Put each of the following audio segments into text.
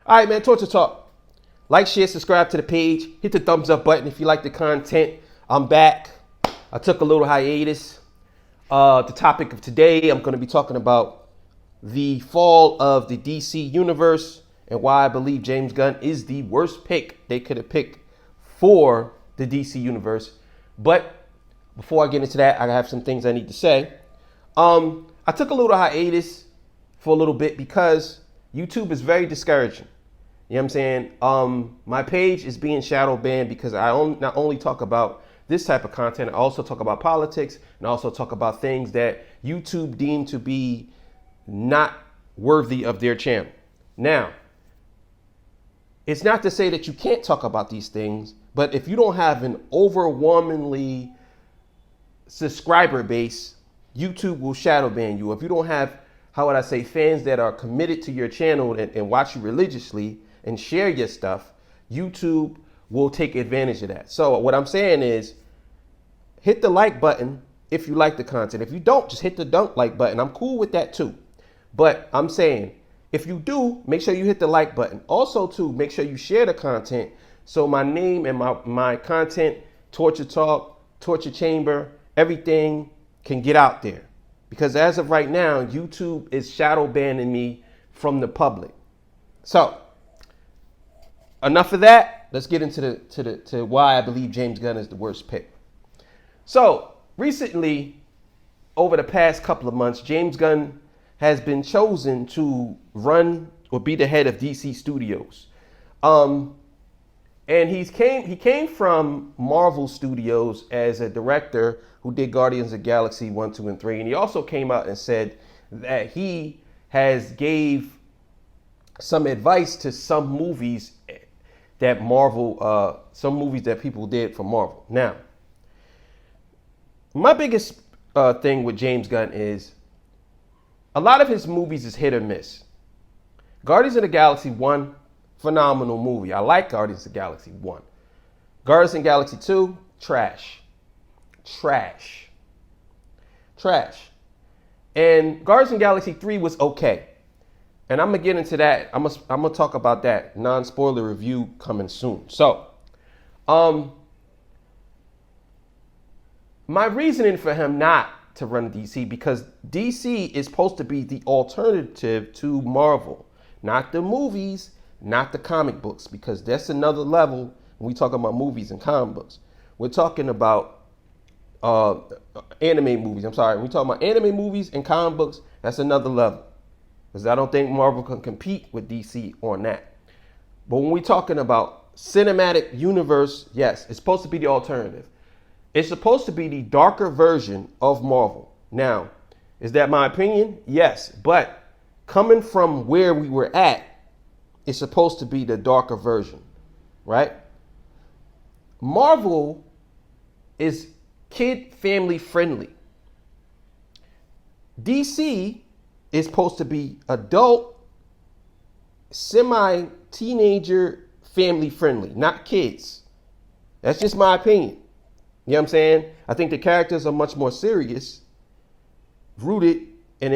All right, man, Torture Talk. Like, share, subscribe to the page. Hit the thumbs up button if you like the content. I'm back. I took a little hiatus. The topic of today, I'm going to be talking about the fall of the DC universe and why I believe James Gunn is the worst pick they could have picked for the DC universe. But before I get into that, I have some things I need to say. I took a little hiatus for a little bit because YouTube is very discouraging. You know what I'm saying? My page is being shadow banned because I not only talk about this type of content, I also talk about politics and I also talk about things that YouTube deemed to be not worthy of their channel. Now, it's not to say that you can't talk about these things, but if you don't have an overwhelmingly subscriber base, YouTube will shadow ban you. If you don't have, how would I say, fans that are committed to your channel and watch you religiously and share your stuff, YouTube will take advantage of that. So what I'm saying is, hit the like button if you like the content. If you don't, just hit the don't like button. I'm cool with that too. But I'm saying, if you do, make sure you hit the like button. Also too, make sure you share the content so my name and my content, Torture Talk, Torture Chamber, everything can get out there. Because as of right now, YouTube is shadow banning me from the public. So, enough of that. Let's get into why I believe James Gunn is the worst pick. So, recently, over the past couple of months, James Gunn has been chosen to run or be the head of DC Studios. And he came from Marvel Studios as a director who did Guardians of the Galaxy 1, 2, and 3. And he also came out and said that he has gave some advice to some movies that Marvel, some movies that people did for Marvel. Now, my biggest thing with James Gunn is a lot of his movies is hit or miss. Guardians of the Galaxy 1, phenomenal movie. I like Guardians of the Galaxy 1. Guardians of the Galaxy 2, trash. And Guardians of the Galaxy 3 was okay. And I'm going to get into that. I'm going to talk about that. Non-spoiler review coming soon. So, my reasoning for him not to run DC, because DC is supposed to be the alternative to Marvel. Not the movies, not the comic books, because that's another level when we talk about movies and comic books. We're talking about anime movies. I'm sorry. When we talk about anime movies and comic books, that's another level. Because I don't think Marvel can compete with DC on that. But when we're talking about cinematic universe, yes, it's supposed to be the alternative. It's supposed to be the darker version of Marvel. Now, is that my opinion? Yes. But coming from where we were at, it's supposed to be the darker version, right? Marvel is kid family friendly. DC is supposed to be adult, semi-teenager, family friendly, not kids. That's just my opinion. You know what I'm saying? I think the characters are much more serious, rooted, and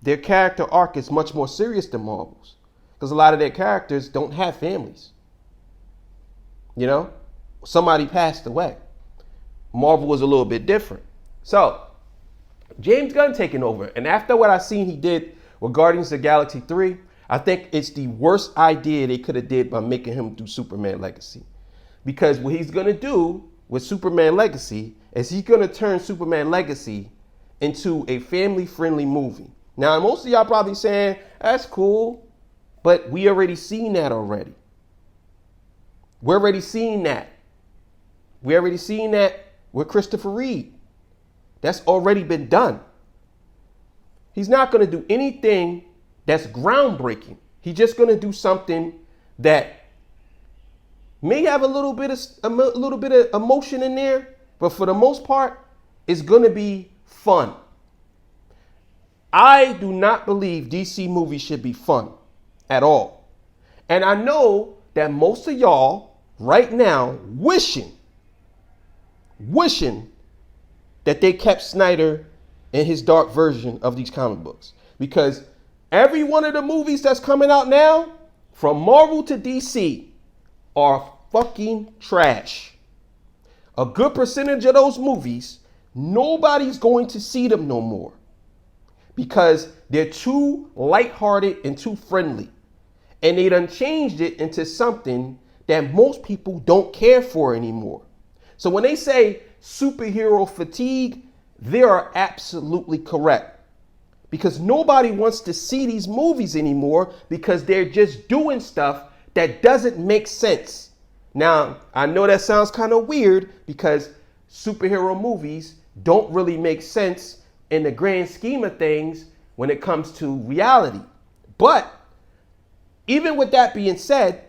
their character arc is much more serious than Marvel's. Because a lot of their characters don't have families. You know? Somebody passed away. Marvel was a little bit different. So, James Gunn taking over. And after what I seen he did with Guardians of the Galaxy 3, I think it's the worst idea they could have did by making him do Superman Legacy. Because what he's going to do with Superman Legacy is he's going to turn Superman Legacy into a family-friendly movie. Now, most of y'all probably saying, that's cool, but we already seen that already. We're already seen that. We already seen that with Christopher Reeve. That's already been done. He's not going to do anything that's groundbreaking. He's just going to do something that may have a little bit of emotion in there, but for the most part, it's going to be fun. I do not believe DC movies should be fun at all. And I know that most of y'all right now wishing that they kept Snyder in his dark version of these comic books. Because every one of the movies that's coming out now from Marvel to DC are fucking trash. A good percentage of those movies, nobody's going to see them no more because they're too lighthearted and too friendly. And they done changed it into something that most people don't care for anymore. So when they say superhero fatigue, they are absolutely correct. Because nobody wants to see these movies anymore because they're just doing stuff that doesn't make sense. Now, I know that sounds kind of weird because superhero movies don't really make sense in the grand scheme of things when it comes to reality. But even with that being said,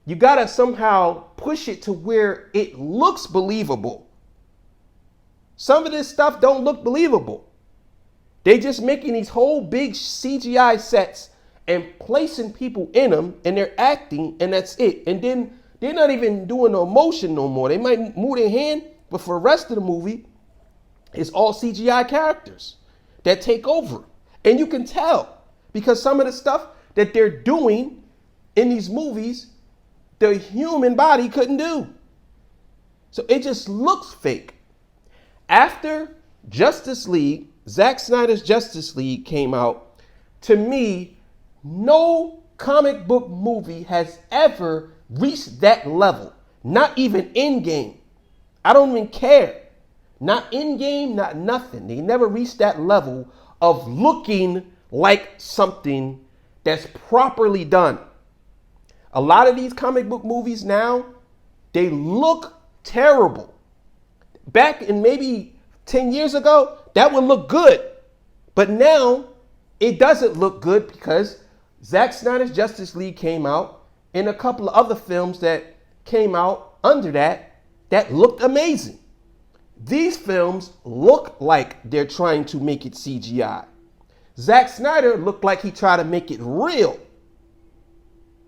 you gotta somehow push it to where it looks believable. Some of this stuff don't look believable. They just making these whole big CGI sets and placing people in them and they're acting and that's it. And then they're not even doing no motion no more. They might move their hand, but for the rest of the movie, it's all CGI characters that take over. And you can tell because some of the stuff that they're doing in these movies, the human body couldn't do. So it just looks fake. After Justice League, Zack Snyder's Justice League came out, to me, no comic book movie has ever reached that level. Not even Endgame. I don't even care. Not Endgame, not nothing. They never reached that level of looking like something that's properly done. A lot of these comic book movies now, they look terrible. Back in maybe 10 years ago, that would look good. But now, it doesn't look good because Zack Snyder's Justice League came out and a couple of other films that came out under that looked amazing. These films look like they're trying to make it CGI. Zack Snyder looked like he tried to make it real.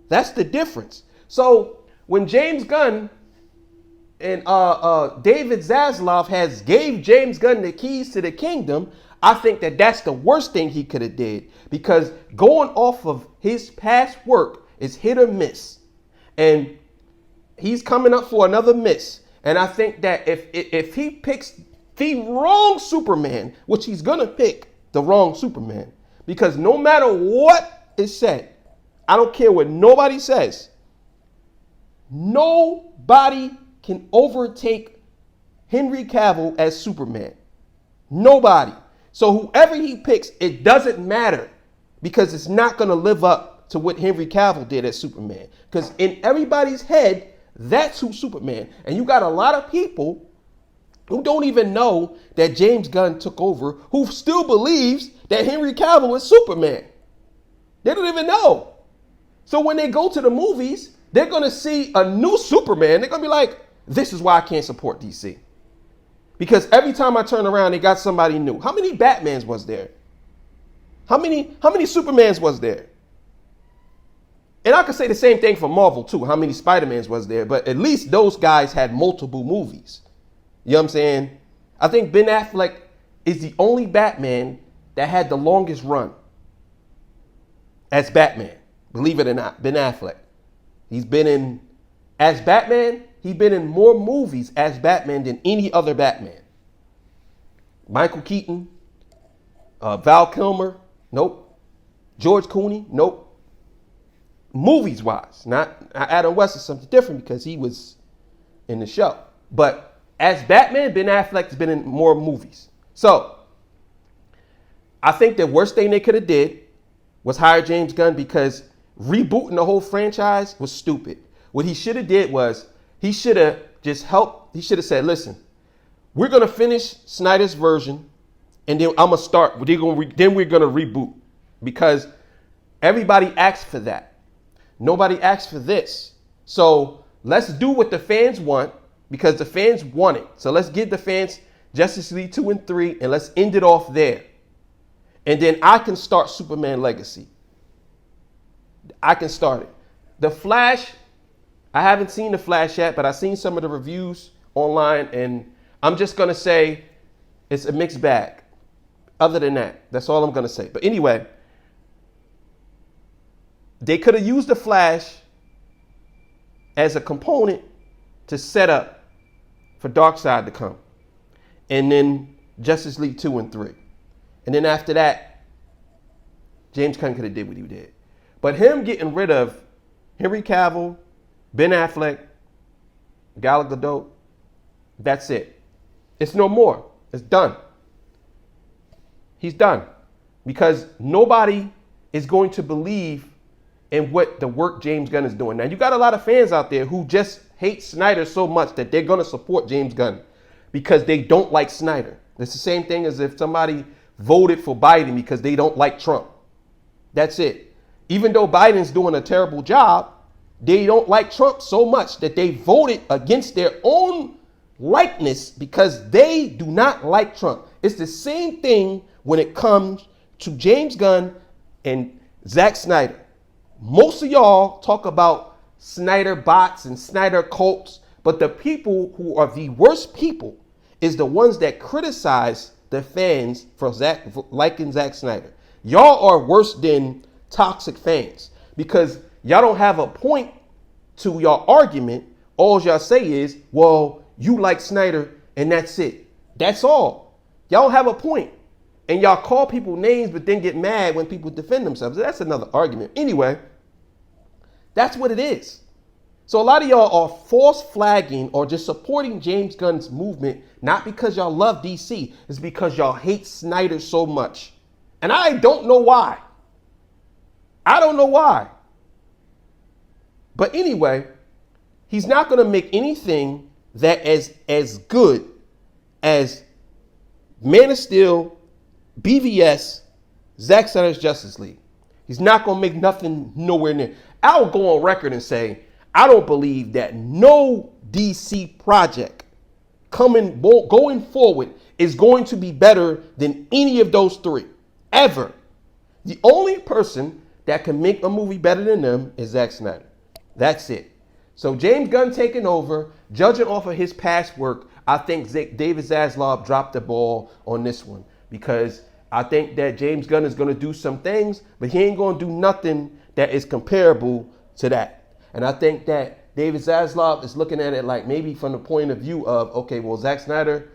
That's the difference. So when James Gunn and David Zaslav gave James Gunn the keys to the kingdom, I think that that's the worst thing he could have did because going off of his past work is hit or miss. And he's coming up for another miss. And I think that if he picks the wrong Superman, which he's going to pick the wrong Superman, because no matter what is said, I don't care what nobody says, nobody can overtake Henry Cavill as Superman. Nobody. So whoever he picks, it doesn't matter because it's not going to live up to what Henry Cavill did as Superman. Because in everybody's head, that's who Superman. And you got a lot of people who don't even know that James Gunn took over, who still believes that Henry Cavill is Superman. They don't even know. So when they go to the movies, they're going to see a new Superman. They're going to be like, this is why I can't support DC. Because every time I turn around, they got somebody new. How many Batmans was there? How many Supermans was there? And I could say the same thing for Marvel too. How many Spider-Mans was there? But at least those guys had multiple movies. You know what I'm saying? I think Ben Affleck is the only Batman that had the longest run as Batman. Believe it or not, Ben Affleck. He's been in, as Batman, he's been in more movies as Batman than any other Batman. Michael Keaton, Val Kilmer, nope. George Clooney, nope. Movies wise, not Adam West is something different because he was in the show. But as Batman, Ben Affleck's been in more movies. So I think the worst thing they could have did was hire James Gunn because rebooting the whole franchise was stupid. What he should have did was he should have just helped. He should have said, listen, we're going to finish Snyder's version and then I'm going to start. Then we're going to reboot because everybody asked for that. Nobody asked for this. So let's do what the fans want because the fans want it. So let's give the fans Justice League 2 and 3 and let's end it off there. And then I can start Superman Legacy. I can start it. The Flash, I haven't seen The Flash yet, but I've seen some of the reviews online and I'm just going to say it's a mixed bag. Other than that, that's all I'm going to say. But anyway, They could have used the Flash as a component to set up for Darkseid to come. And then Justice League 2 and 3. And then after that, James Gunn could have did what he did. But him getting rid of Henry Cavill, Ben Affleck, Gal Gadot, that's it. It's no more. It's done. He's done. Because nobody is going to believe in what the work James Gunn is doing. Now, you got a lot of fans out there who just hate Snyder so much that they're going to support James Gunn because they don't like Snyder. It's the same thing as if somebody voted for Biden because they don't like Trump. That's it. Even though Biden's doing a terrible job, they don't like Trump so much that they voted against their own likeness because they do not like Trump. It's the same thing when it comes to James Gunn and Zack Snyder. Most of y'all talk about Snyder bots and Snyder cults, but the people who are the worst people is the ones that criticize the fans for liking Zack Snyder. Y'all are worse than toxic fans because y'all don't have a point to your argument. All y'all say is, well, you like Snyder and that's it. That's all. Y'all don't have a point. And y'all call people names but then get mad when people defend themselves. That's another argument. Anyway, that's what it is. So a lot of y'all are false flagging or just supporting James Gunn's movement, not because y'all love DC. It's because y'all hate Snyder so much. And I don't know why. I don't know why. But anyway, he's not going to make anything that is as good as Man of Steel, BVS, Zack Snyder's Justice League. He's not going to make nothing nowhere near. I'll go on record and say, I don't believe that no DC project going forward is going to be better than any of those three, ever. The only person that can make a movie better than them is Zack Snyder. That's it. So James Gunn taking over, judging off of his past work, I think David Zaslav dropped the ball on this one because I think that James Gunn is going to do some things, but he ain't going to do nothing that is comparable to that. And I think that David Zaslav is looking at it like maybe from the point of view of, okay, well, Zack Snyder,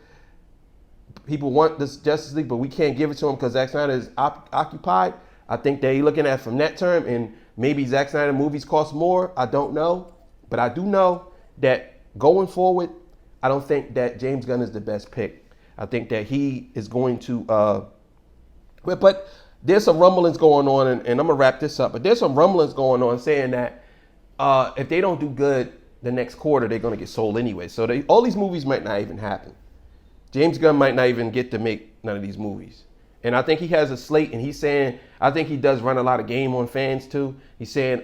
people want this Justice League, but we can't give it to him because Zack Snyder is occupied. I think that he's looking at it from that term, and maybe Zack Snyder movies cost more. I don't know. But I do know that going forward, I don't think that James Gunn is the best pick. I think that he is going to, but there's some rumblings going on, and I'm going to wrap this up, but there's some rumblings going on saying that if they don't do good the next quarter, they're going to get sold anyway. So all these movies might not even happen. James Gunn might not even get to make none of these movies. And I think he has a slate, and he's saying, I think he does run a lot of game on fans too. He's saying,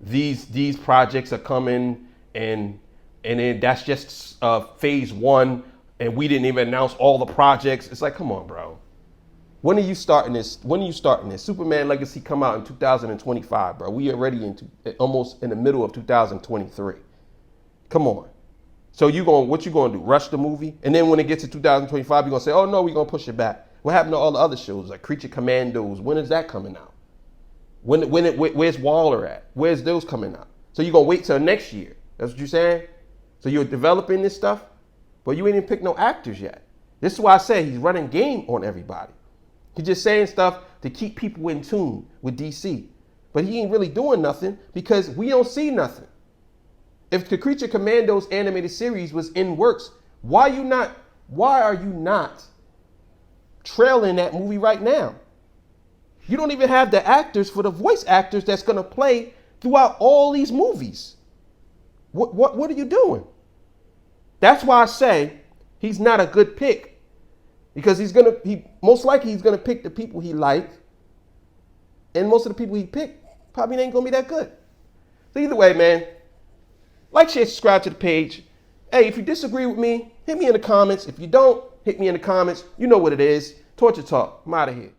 these projects are coming, and then that's just phase one, and we didn't even announce all the projects. It's like, come on, bro. When are you starting this? Superman Legacy come out in 2025, bro. We already almost in the middle of 2023. Come on. So what you gonna do? Rush the movie? And then when it gets to 2025, you're gonna say, oh no, we're gonna push it back. What happened to all the other shows like Creature Commandos? When is that coming out? Where's Waller at? Where's those coming out? So you're gonna wait till next year? That's what you're saying? So you're developing this stuff, but you ain't even picked no actors yet. This is why I say he's running game on everybody. He's just saying stuff to keep people in tune with DC. But he ain't really doing nothing because we don't see nothing. If the Creature Commandos animated series was in works, why are you not trailing that movie right now? You don't even have the actors for the voice actors that's going to play throughout all these movies. What are you doing? That's why I say he's not a good pick. Because most likely he's gonna pick the people he likes, and most of the people he picked probably ain't gonna be that good. So either way, man, like, share, subscribe to the page. Hey, if you disagree with me, hit me in the comments. If you don't, hit me in the comments. You know what it is. Torture Talk. I'm out of here.